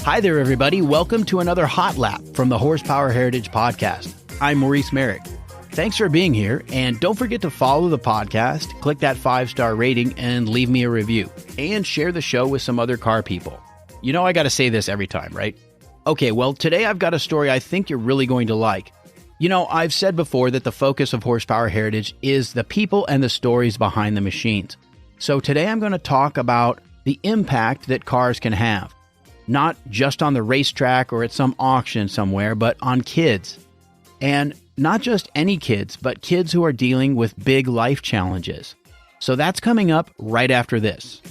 Hi there, everybody. Welcome to another Hot Lap from the Horsepower Heritage Podcast. I'm Maurice Merrick. Thanks for being here, and don't forget to follow the podcast, click that 5-star rating, and leave me a review, and share the show with some other car people. You know I got to say this every time, right? Okay, well, today I've got a story I think you're really going to like. You know, I've said before that the focus of Horsepower Heritage is the people and the stories behind the machines. So today I'm going to talk about the impact that cars can have. Not just on the racetrack or at some auction somewhere, but on kids. And not just any kids, but kids who are dealing with big life challenges. So that's coming up right after this.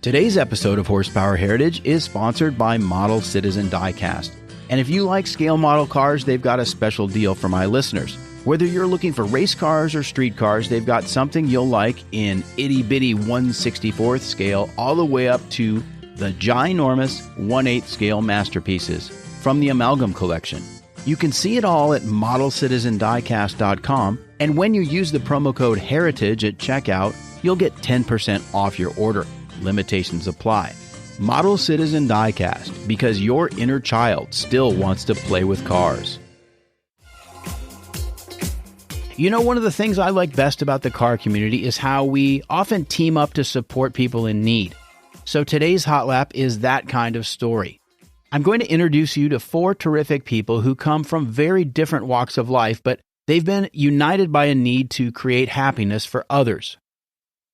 Today's episode of Horsepower Heritage is sponsored by Model Citizen Diecast. And if you like scale model cars, they've got a special deal for my listeners. Whether you're looking for race cars or street cars, they've got something you'll like in itty-bitty 1/64th scale all the way up to the ginormous 1/8 scale masterpieces from the Amalgam Collection. You can see it all at modelcitizendiecast.com, and when you use the promo code HERITAGE at checkout, you'll get 10% off your order. Limitations apply. Model Citizen Diecast, because your inner child still wants to play with cars. You know, one of the things I like best about the car community is how we often team up to support people in need. So today's Hot Lap is that kind of story. I'm going to introduce you to 4 terrific people who come from very different walks of life, but they've been united by a need to create happiness for others.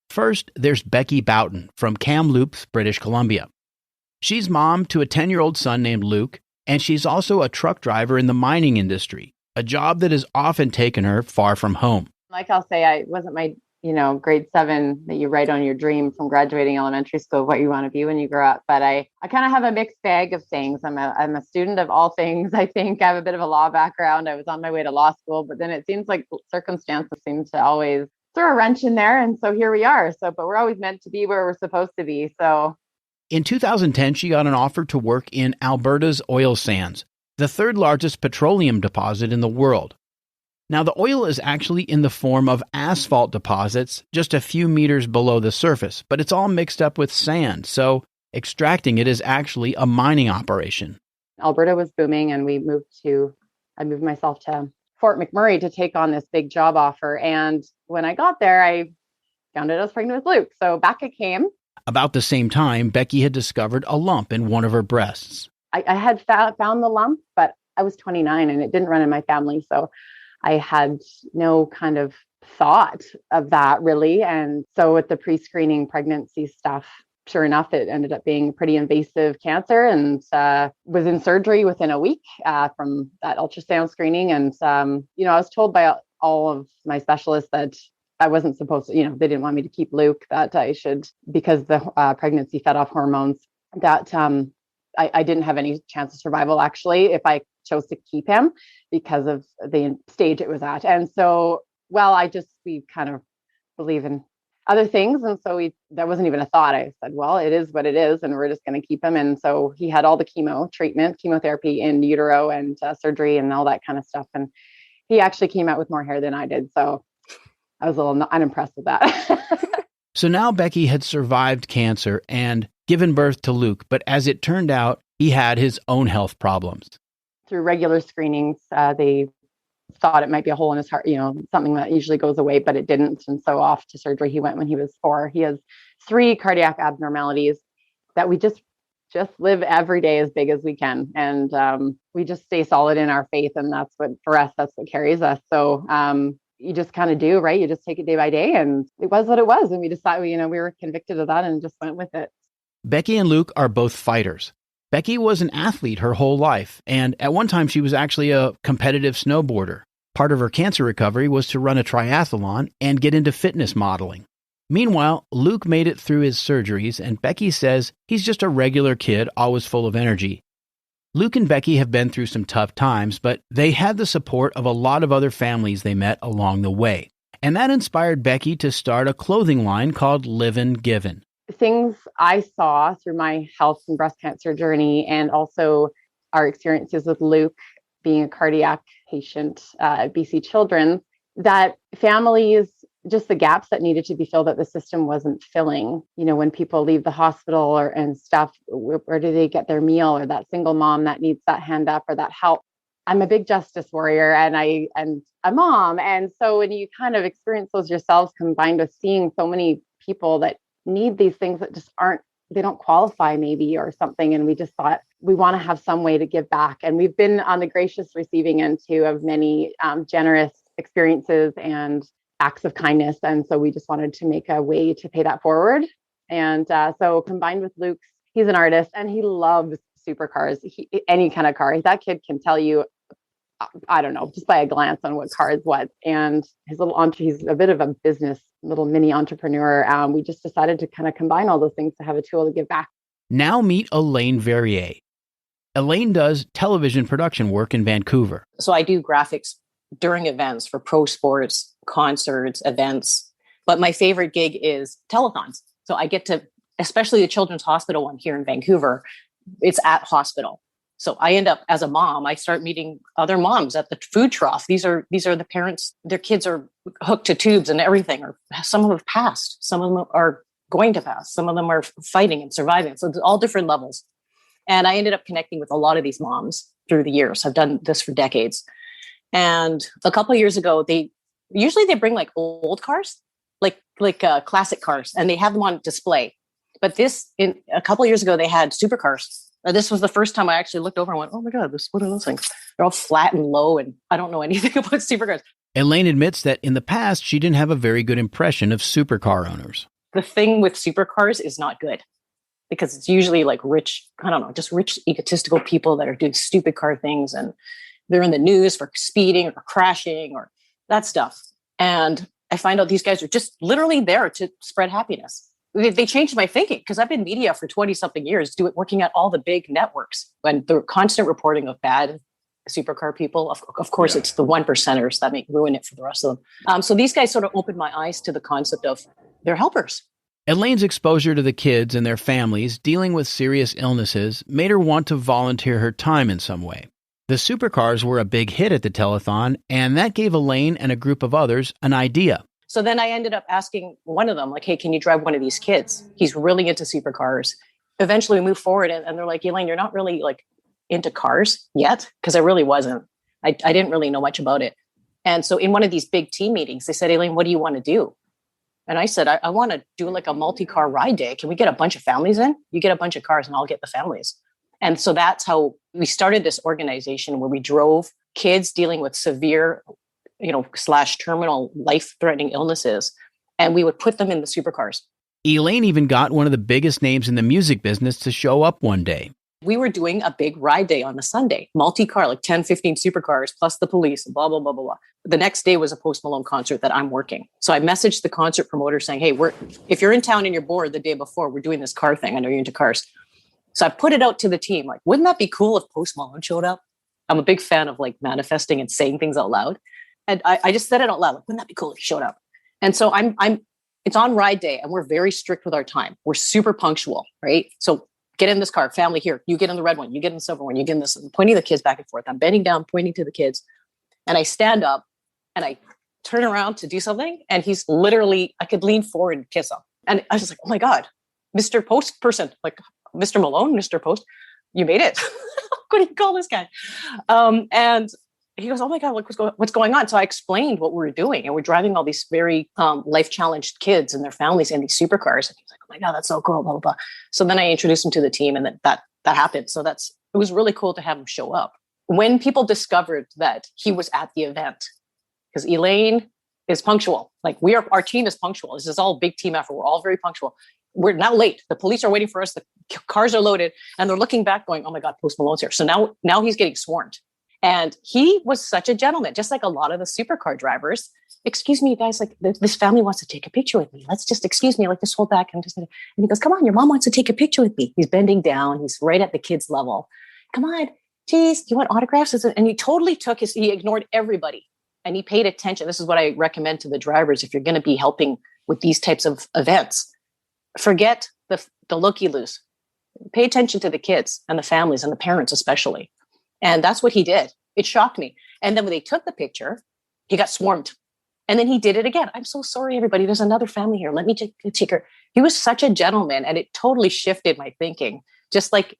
First, there's Becky Boughton from Kamloops, British Columbia. She's mom to a 10-year-old son named Luke, and she's also a truck driver in the mining industry, a job that has often taken her far from home. Like I'll say, it wasn't my, grade 7 that you write on your dream from graduating elementary school, what you want to be when you grow up. But I kind of have a mixed bag of things. I'm a student of all things. I think I have a bit of a law background. I was on my way to law school, but then it seems like circumstances seem to always throw a wrench in there. And so here we are. But we're always meant to be where we're supposed to be. So in 2010, she got an offer to work in Alberta's oil sands, the third largest petroleum deposit in the world. Now, the oil is actually in the form of asphalt deposits just a few meters below the surface, but it's all mixed up with sand, so extracting it is actually a mining operation. Alberta was booming, and I moved myself to Fort McMurray to take on this big job offer. And when I got there, I found out I was pregnant with Luke. So back I came. About the same time, Becky had discovered a lump in one of her breasts. I had found the lump, but I was 29 and it didn't run in my family. So I had no kind of thought of that really. And so with the pre-screening pregnancy stuff, sure enough, it ended up being pretty invasive cancer and was in surgery within a week from that ultrasound screening. And, I was told by all of my specialists that I wasn't supposed to, they didn't want me to keep Luke, that I should, because the pregnancy fed off hormones, that I didn't have any chance of survival, actually, if I chose to keep him because of the stage it was at. And so, we kind of believe in other things. And so that wasn't even a thought. I said, well, it is what it is, and we're just going to keep him. And so he had all the chemotherapy in utero and surgery and all that kind of stuff. And he actually came out with more hair than I did. So I was a little unimpressed with that. So now Becky had survived cancer and given birth to Luke, but as it turned out, he had his own health problems. Through regular screenings, they thought it might be a hole in his heart, something that usually goes away, but it didn't. And so off to surgery he went when he was 4. He has 3 cardiac abnormalities that we just live every day as big as we can. And we just stay solid in our faith. And that's what carries us. So you just kind of do, right? You just take it day by day. And it was what it was. And we decided, we were convicted of that and just went with it. Becky and Luke are both fighters. Becky was an athlete her whole life, and at one time she was actually a competitive snowboarder. Part of her cancer recovery was to run a triathlon and get into fitness modeling. Meanwhile, Luke made it through his surgeries, and Becky says he's just a regular kid, always full of energy. Luke and Becky have been through some tough times, but they had the support of a lot of other families they met along the way. And that inspired Becky to start a clothing line called Livin' Given. Things I saw through my health and breast cancer journey, and also our experiences with Luke being a cardiac patient at BC Children's, that families just the gaps that needed to be filled that the system wasn't filling. When people leave the hospital and stuff, where do they get their meal, or that single mom that needs that hand up or that help? I'm a big justice warrior and a mom. And so when you kind of experience those yourselves, combined with seeing so many people that need these things that just they don't qualify maybe or something. And we just thought we want to have some way to give back. And we've been on the gracious receiving end too of many generous experiences and acts of kindness. And so we just wanted to make a way to pay that forward. And so combined with Luke's, he's an artist and he loves supercars, any kind of car. That kid can tell you, I don't know, just by a glance on what car is what. And he's a bit of a business, little mini entrepreneur. We just decided to kind of combine all those things to have a tool to give back. Now meet Elaine Verrier. Elaine does television production work in Vancouver. So I do graphics during events for pro sports, concerts, events. But my favorite gig is telethons. So I get to, especially the Children's Hospital one here in Vancouver, it's at hospital. So I end up, as a mom, I start meeting other moms at the food trough. These are the parents, their kids are hooked to tubes and everything, or some of them have passed. Some of them are going to pass. Some of them are fighting and surviving. So it's all different levels. And I ended up connecting with a lot of these moms through the years. I've done this for decades. And a couple of years ago, they bring like old cars, like classic cars, and they have them on display. But a couple of years ago, they had supercars. This was the first time I actually looked over and went, oh my God, what are those things? They're all flat and low, and I don't know anything about supercars. Elaine admits that in the past, she didn't have a very good impression of supercar owners. The thing with supercars is not good, because it's usually like rich, I don't know, just rich, egotistical people that are doing stupid car things, and they're in the news for speeding or crashing or that stuff. And I find out these guys are just literally there to spread happiness. They changed my thinking, because I've been media for 20 something years, working at all the big networks, and the constant reporting of bad supercar people. Of course, It's the 1%ers that ruin it for the rest of them. So these guys sort of opened my eyes to the concept of they're helpers. Elaine's exposure to the kids and their families dealing with serious illnesses made her want to volunteer her time in some way. The supercars were a big hit at the telethon, and that gave Elaine and a group of others an idea. So then I ended up asking one of them, like, hey, can you drive one of these kids? He's really into supercars. Eventually we moved forward, and they're like, Elaine, you're not really like into cars yet, because I really wasn't. I didn't really know much about it. And so in one of these big team meetings, they said, Elaine, what do you want to do? And I said, I want to do like a multi-car ride day. Can we get a bunch of families in? You get a bunch of cars and I'll get the families. And so that's how we started this organization, where we drove kids dealing with severe / terminal life-threatening illnesses, and we would put them in the supercars. Elaine even got one of the biggest names in the music business to show up one day. We were doing a big ride day on a Sunday, multi-car, like 10, 15 supercars, plus the police, and blah, blah, blah, blah, blah. The next day was a Post Malone concert that I'm working. So I messaged the concert promoter saying, hey, if you're in town and you're bored the day before, we're doing this car thing. I know you're into cars. So I put it out to the team, like, wouldn't that be cool if Post Malone showed up? I'm a big fan of like manifesting and saying things out loud. And I just said it out loud, like, wouldn't that be cool if he showed up? And so it's on ride day, and we're very strict with our time. We're super punctual, right? So get in this car, family here, you get in the red one, you get in the silver one, you get in this, I'm pointing the kids back and forth. I'm bending down, pointing to the kids. And I stand up and I turn around to do something. And he's literally, I could lean forward and kiss him. And I was just like, oh my God, Mr. Post person, like Mr. Malone, Mr. Post, you made it. What do you call this guy? And he goes, oh my God, what's going on? So I explained what we were doing, and we're driving all these very life-challenged kids and their families in these supercars. And he's like, oh my God, that's so cool, blah, blah, blah. So then I introduced him to the team, and then that happened. So it was really cool to have him show up. When people discovered that he was at the event, because Elaine is punctual. Like our team is punctual. This is all big team effort. We're all very punctual. We're now late. The police are waiting for us. The cars are loaded, and they're looking back going, oh my God, Post Malone's here. So now he's getting swarmed. And he was such a gentleman, just like a lot of the supercar drivers. Excuse me, guys, like this family wants to take a picture with me. Let's just, excuse me, like just hold back. And he goes, come on, your mom wants to take a picture with me. He's bending down. He's right at the kid's level. Come on, geez, you want autographs? And he totally he ignored everybody, and he paid attention. This is what I recommend to the drivers. If you're going to be helping with these types of events, forget the looky-loos. Pay attention to the kids and the families and the parents, especially. And that's what he did. It shocked me. And then when they took the picture, he got swarmed. And then he did it again. I'm so sorry, everybody. There's another family here. Let me take her. He was such a gentleman, and it totally shifted my thinking, just like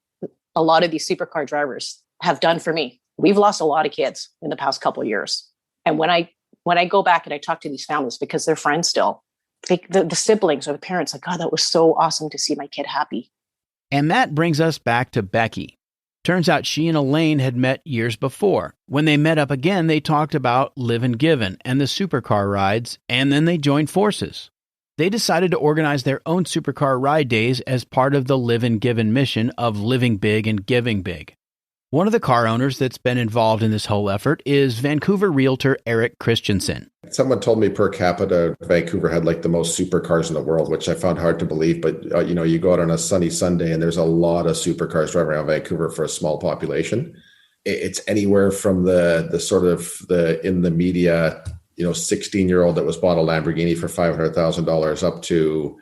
a lot of these supercar drivers have done for me. We've lost a lot of kids in the past couple of years. And when I go back and I talk to these families, because they're friends still, the siblings or the parents, like, God, that was so awesome to see my kid happy. And that brings us back to Becky. Turns out she and Elaine had met years before. When they met up again, they talked about Livin' Given and the supercar rides, and then they joined forces. They decided to organize their own supercar ride days as part of the Livin' Given mission of living big and giving big. One of the car owners that's been involved in this whole effort is Vancouver realtor Eric Christensen. Someone told me per capita, Vancouver had like the most supercars in the world, which I found hard to believe. But, you go out on a sunny Sunday and there's a lot of supercars driving around Vancouver for a small population. It's anywhere from the sort of in the media, 16-year-old that was bought a Lamborghini for $500,000 up to,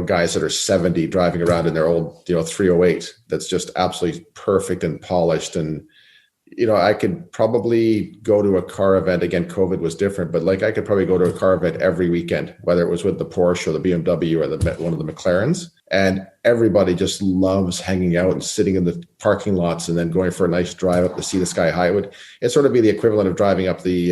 guys that are 70 driving around in their old, 308 that's just absolutely perfect and polished. And, I could probably go to a car event. Again, COVID was different, but I could probably go to a car event every weekend, whether it was with the Porsche or the BMW or one of the McLarens. And everybody just loves hanging out and sitting in the parking lots and then going for a nice drive up the Sea to Sky Highway. It'd sort of be the equivalent of driving up the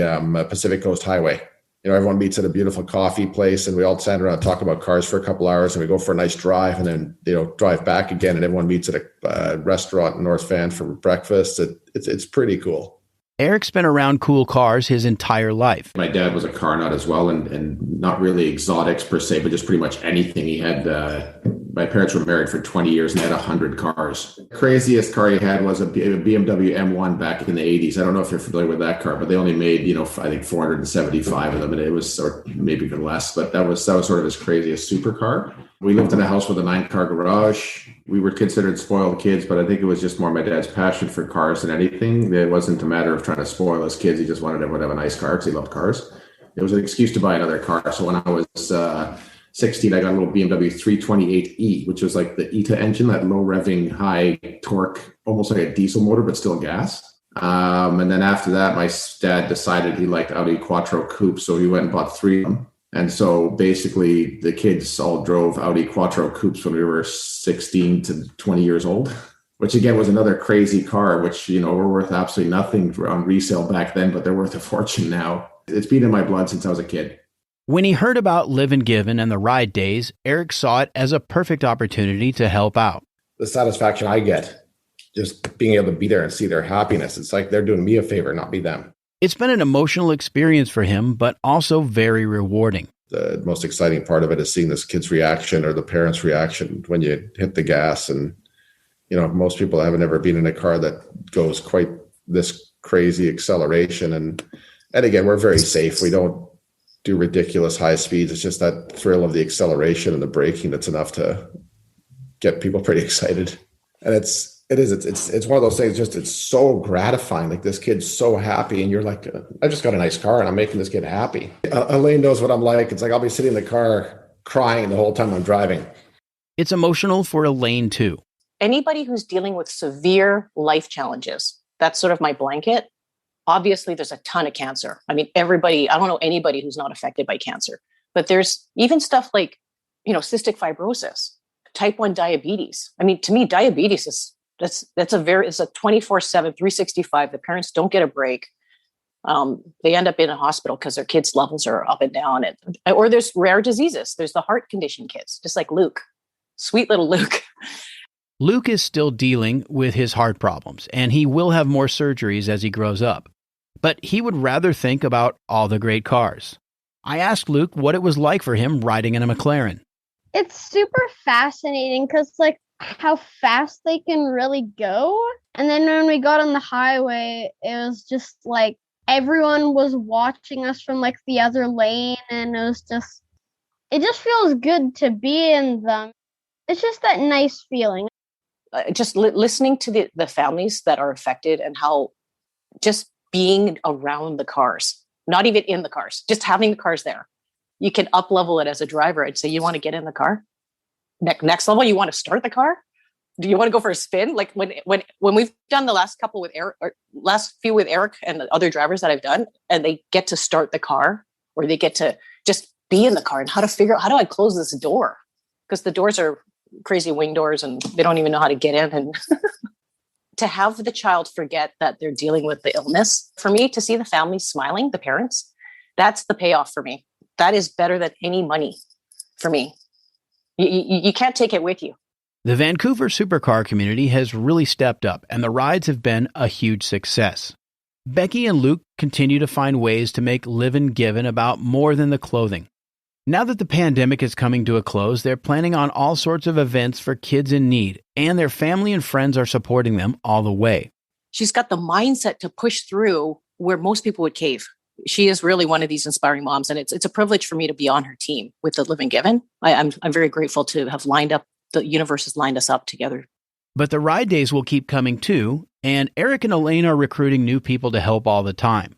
Pacific Coast Highway. Everyone meets at a beautiful coffee place and we all stand around and talk about cars for a couple hours and we go for a nice drive and then, drive back again and everyone meets at a restaurant in North Van for breakfast. It's pretty cool. Eric's been around cool cars his entire life. My dad was a car nut as well and not really exotics per se, but just pretty much anything. He had, my parents were married for 20 years and they had 100 cars. The craziest car he had was a BMW M1 back in the 80s. I don't know if you're familiar with that car, but they only made, I think 475 of them. And it was, or maybe even less, but that was sort of his craziest supercar. We lived in a house with a 9-car garage. We were considered spoiled kids, but I think it was just more my dad's passion for cars than anything. It wasn't a matter of trying to spoil his kids. He just wanted everyone to have a nice car because he loved cars. It was an excuse to buy another car. So when I was 16, I got a little BMW 328e, which was like the ETA engine, that low revving, high torque, almost like a diesel motor, but still gas. And then after that, my dad decided he liked Audi Quattro coupes. So he went and bought 3 of them. And so basically the kids all drove Audi Quattro coupes when we were 16 to 20 years old, which again was another crazy car, which, were worth absolutely nothing on resale back then, but they're worth a fortune now. It's been in my blood since I was a kid. When he heard about Livin' Given and the ride days, Eric saw it as a perfect opportunity to help out. The satisfaction I get just being able to be there and see their happiness. It's like they're doing me a favor, not me them. It's been an emotional experience for him, but also very rewarding. The most exciting part of it is seeing this kid's reaction or the parents' reaction when you hit the gas. And, most people haven't ever been in a car that goes quite this crazy acceleration. And again, we're very safe. We don't do ridiculous high speeds. It's just that thrill of the acceleration and the braking that's enough to get people pretty excited. And it's one of those things, it's so gratifying. Like this kid's so happy and you're like, I just got a nice car and I'm making this kid happy. Elaine knows what I'm like. It's like, I'll be sitting in the car crying the whole time I'm driving. It's emotional for Elaine too. Anybody who's dealing with severe life challenges, that's sort of my blanket. Obviously there's a ton of cancer. I mean, everybody, I don't know anybody who's not affected by cancer, but there's even stuff like, cystic fibrosis, type 1 diabetes. I mean, to me, diabetes is, it's a 24/7, 365. The parents don't get a break. They end up in a hospital because their kids' levels are up and down. Or there's rare diseases. There's the heart condition kids, just like Luke, sweet little Luke. Luke is still dealing with his heart problems, and he will have more surgeries as he grows up. But he would rather think about all the great cars. I asked Luke what it was like for him riding in a McLaren. It's super fascinating because, how fast they can really go. And then when we got on the highway, it was just everyone was watching us from the other lane, and it just feels good to be in them. It's just that nice feeling. Just listening to the families that are affected and how just being around the cars, not even in the cars, just having the cars there. You can up level it as a driver and say, you want to get in the car? Next level, you want to start the car? Do you want to go for a spin? Like when we've done the last few with Eric and the other drivers that I've done, and they get to start the car, or they get to just be in the car and how to figure out, how do I close this door? Because the doors are crazy wing doors and they don't even know how to get in. And to have the child forget that they're dealing with the illness, for me to see the family smiling, the parents, that's the payoff for me. That is better than any money for me. You can't take it with you. The Vancouver supercar community has really stepped up, and the rides have been a huge success. Becky and Luke continue to find ways to make Livin' Given about more than the clothing. Now that the pandemic is coming to a close, they're planning on all sorts of events for kids in need, and their family and friends are supporting them all the way. She's got the mindset to push through where most people would cave. She is really one of these inspiring moms, and it's a privilege for me to be on her team with the Livin' Given. I'm very grateful to have lined up, the universe has lined us up together. But the ride days will keep coming too, and Eric and Elaine are recruiting new people to help all the time.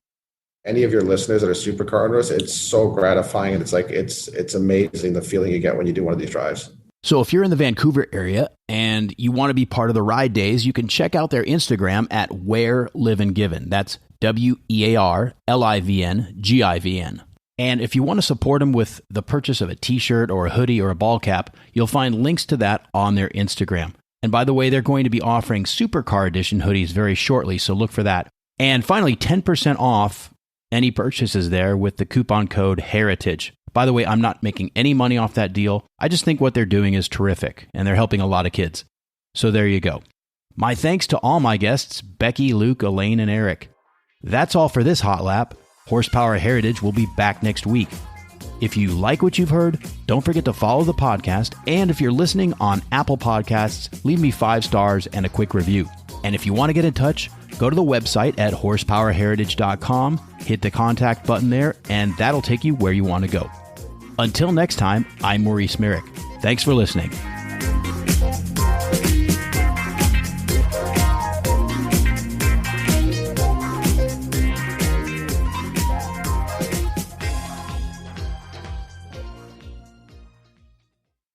Any of your listeners that are supercar owners, it's so gratifying, and it's amazing the feeling you get when you do one of these drives. So if you're in the Vancouver area and you want to be part of the ride days, you can check out their Instagram at Wear Livin' Given. That's WearLivnGivn. And if you want to support them with the purchase of a t-shirt or a hoodie or a ball cap, you'll find links to that on their Instagram. And by the way, they're going to be offering Supercar Edition hoodies very shortly, so look for that. And finally, 10% off any purchases there with the coupon code HERITAGE. By the way, I'm not making any money off that deal. I just think what they're doing is terrific, and they're helping a lot of kids. So there you go. My thanks to all my guests, Becky, Luke, Elaine, and Eric. That's all for this Hot Lap. Horsepower Heritage will be back next week. If you like what you've heard, don't forget to follow the podcast. And if you're listening on Apple Podcasts, leave me 5 stars and a quick review. And if you want to get in touch, go to the website at horsepowerheritage.com, hit the contact button there, and that'll take you where you want to go. Until next time, I'm Maurice Merrick. Thanks for listening.